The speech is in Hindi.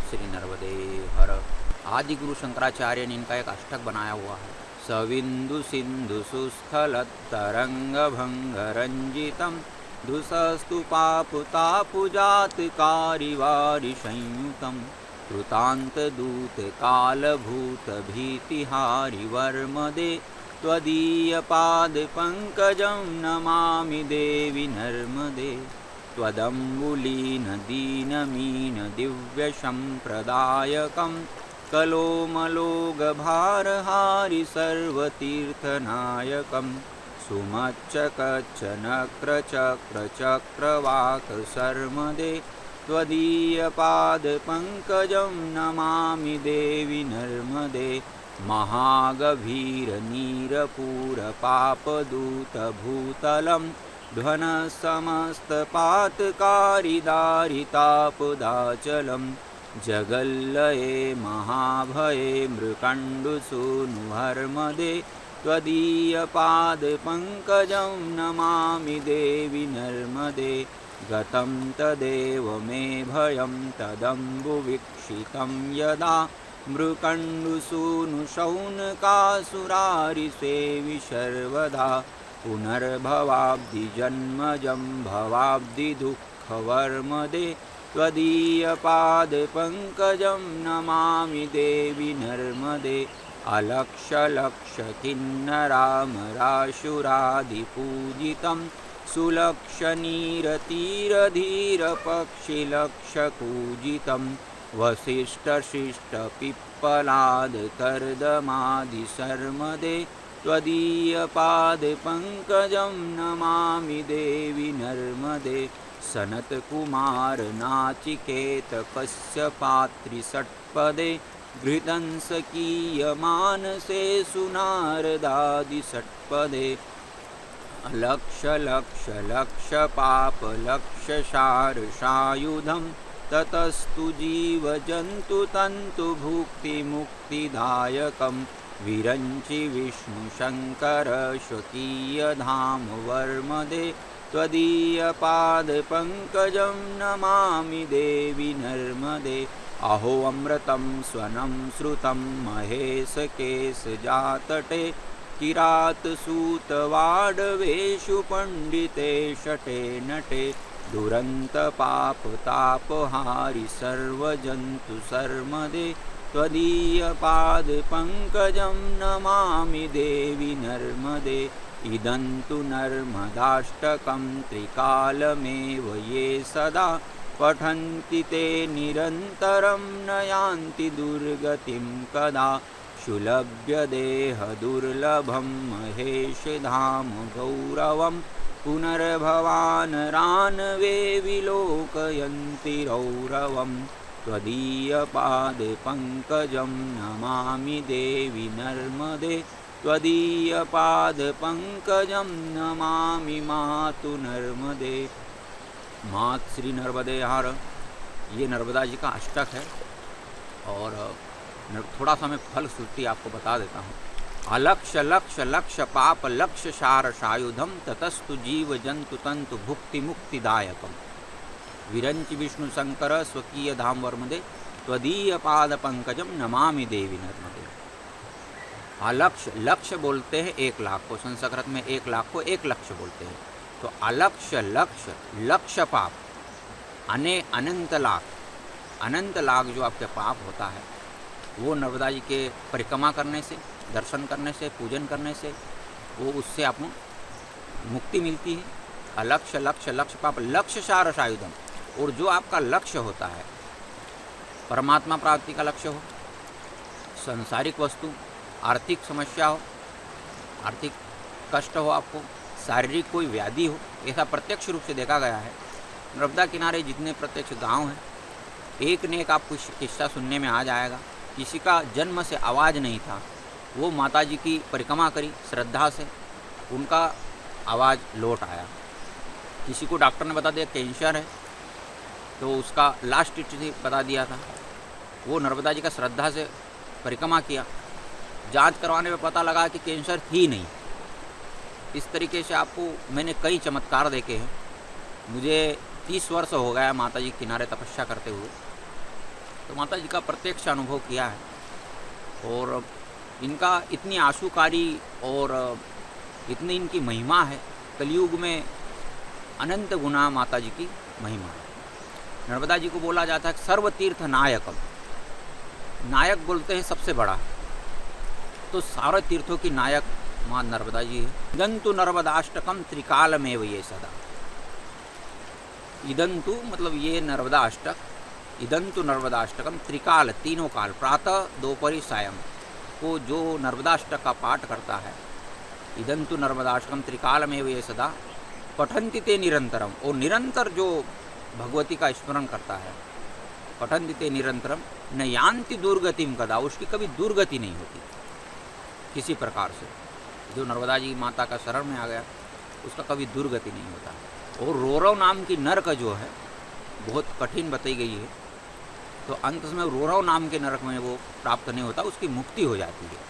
श्री नर्मदे हर। आदि गुरु शंकराचार्य ने इनका एक अष्टक बनाया हुआ है। सविंदु सिंधु सुस्खल तरंग भंग रंजितम दुसस्तु पापु तापु जात कारिवारि संयुतम कृतांत दूत काल भूत भीतिहारि वर्मदे त्वदीय पाद पंकजं नमामि देवी नर्मदे। त्वदम्बुलीन दीनमीन दिव्य संप्रदायकं कलोमलोगभारहारि सर्वतीर्थनायकं सुमच्चकच्च नक्रचक्रचक्रवाक सर्मदे त्वदीयपादपङ्कजं नमामि देवी नर्मदे। महागभीरनीरपूरपापदूतभूतलं ध्वनसमस्तपातकारिदारितापदाचलं जगल्लये महाभये मृकण्डुसूनुहर्मदे त्वदीयपादपङ्कजं नमामि देवी नर्मदे। गतं तदेव मे भयं तदम्बुवीक्षितं यदा मृकण्डुसूनुशौनकासुरारिसेवि सर्वदा पुनर्भवाब्धिजन्मजं भवाब्धिदुःखवर्मदे त्वदीयपादपङ्कजं नमामि देवी नर्मदे। अलक्षलक्षकिन्नरामराशुरादिपूजितं सुलक्षनीरतीरधीरपक्षिलक्षकूजितं वसिष्ठशिष्टपिप्पलादकर्दमादिशर्मदे त्वदीयपादपङ्कजं नमामि देवी नर्मदे। सनत्कुमार नाचिकेत कश्यपात्रिषट्पदे घृतं स्वकीयमानसे सुनारदादिषट्पदे लक्ष लक्ष लक्ष पाप लक्ष शारसायुधं ततस्तु जीवजन्तु तन्तु भुक्ति मुक्तिदायकं विरञ्चि विष्णुशङ्कर स्वकीयधाम वर्मदे त्वदीयपादपङ्कजं नमामि देवी नर्मदे। अहो अमृतं स्वनं श्रुतं महेशकेशजातटे किरातसूतवाडवेषु पण्डिते शटे नटे दुरन्तपापतापहारि सर्वजन्तु सर्मदे त्वदीयपादपङ्कजं नमामि देवी नर्मदे। इदं तु नर्मदाष्टकं त्रिकालमेव ये सदा पठन्ति ते निरन्तरं न यान्ति दुर्गतिं कदा। शुलभ्यदेहदुर्लभं महेशधाम गौरवं पुनर्भवानरानवे विलोकयन्ति रौरवं त्वदीयपादपङ्कजं नमामि देवी नर्मदे। त्वदीयपादपङ्कजं नमामि मातु नर्मदे। मात श्री नर्मदे हर। ये नर्मदा जी का अष्टक है और थोड़ा सा मैं फल श्रुति आपको बता देता हूँ। अलक्ष लक्ष लक्ष पाप लक्ष शारसायुधम ततस्तु जीव जंतु तंतु भुक्ति मुक्तिदायकम विरंचि विष्णु शंकर स्वकीय धाम वर्मदे त्वदीय पाद पंकजम नमामि देवी नर्मदे। अलक्ष लक्ष्य बोलते हैं 1 लाख को, संस्कृत में 1 लाख को 1 लक्ष्य बोलते हैं। तो अलक्ष लक्ष्य लक्ष्य पाप अनंत लाख जो आपके पाप होता है वो नर्मदा जी के परिक्रमा करने से, दर्शन करने से, पूजन करने से वो उससे आपको मुक्ति मिलती है। अलक्ष्य लक्ष्य लक्ष्य पाप लक्ष्य शारसायुधम। और जो आपका लक्ष्य होता है, परमात्मा प्राप्ति का लक्ष्य हो, सांसारिक वस्तु, आर्थिक समस्या हो, आर्थिक कष्ट हो, आपको शारीरिक कोई व्याधि हो, ऐसा प्रत्यक्ष रूप से देखा गया है। नर्मदा किनारे जितने प्रत्यक्ष गांव हैं, एक ने एक आपको किस्सा सुनने में आ जाएगा। किसी का जन्म से आवाज़ नहीं था, वो माता जी की परिक्रमा करी श्रद्धा से, उनका आवाज़ लौट आया। किसी को डॉक्टर ने बता दिया कैंसर है, तो उसका लास्ट स्टेज बता दिया था। वो नर्मदा जी का श्रद्धा से परिक्रमा किया, जांच करवाने में पता लगा कि कैंसर थी नहीं। इस तरीके से आपको मैंने कई चमत्कार देखे हैं। मुझे 30 वर्ष हो गया माता जी किनारे तपस्या करते हुए, तो माता जी का प्रत्यक्ष अनुभव किया है और इनका इतनी आशुकारी और इतनी इनकी महिमा है। कलयुग में अनंत गुना माता जी की महिमा है। नर्मदा जी को बोला जाता है सर्वतीर्थ नायकम, नायक बोलते हैं सबसे बड़ा, तो सारे तीर्थों की नायक माँ नर्मदा जी है। इदंतु नर्मदाष्टकम त्रिकालमेव ये सदा, इदंतु मतलब ये नर्मदा अष्टक, इदंतु नर्मदाष्टकम त्रिकाल तीनों काल, प्रातः दोपहरी सायं को जो नर्मदाष्टक का पाठ करता है, इदंतु नर्मदाष्टकम त्रिकालमेव ये सदा पठन्ति ते निरंतरम, और निरंतर जो भगवती का स्मरण करता है, पठन्ति ते निरंतरम न यान्ति दुर्गतिम कदा, उसकी कभी दुर्गति नहीं होती किसी प्रकार से। जो नर्मदा जी माता का शरण में आ गया उसका कभी दुर्गति नहीं होता। और रोरव नाम की नरक जो है बहुत कठिन बताई गई है, तो अंत में रोरव नाम के नरक में वो प्राप्त नहीं होता, उसकी मुक्ति हो जाती है।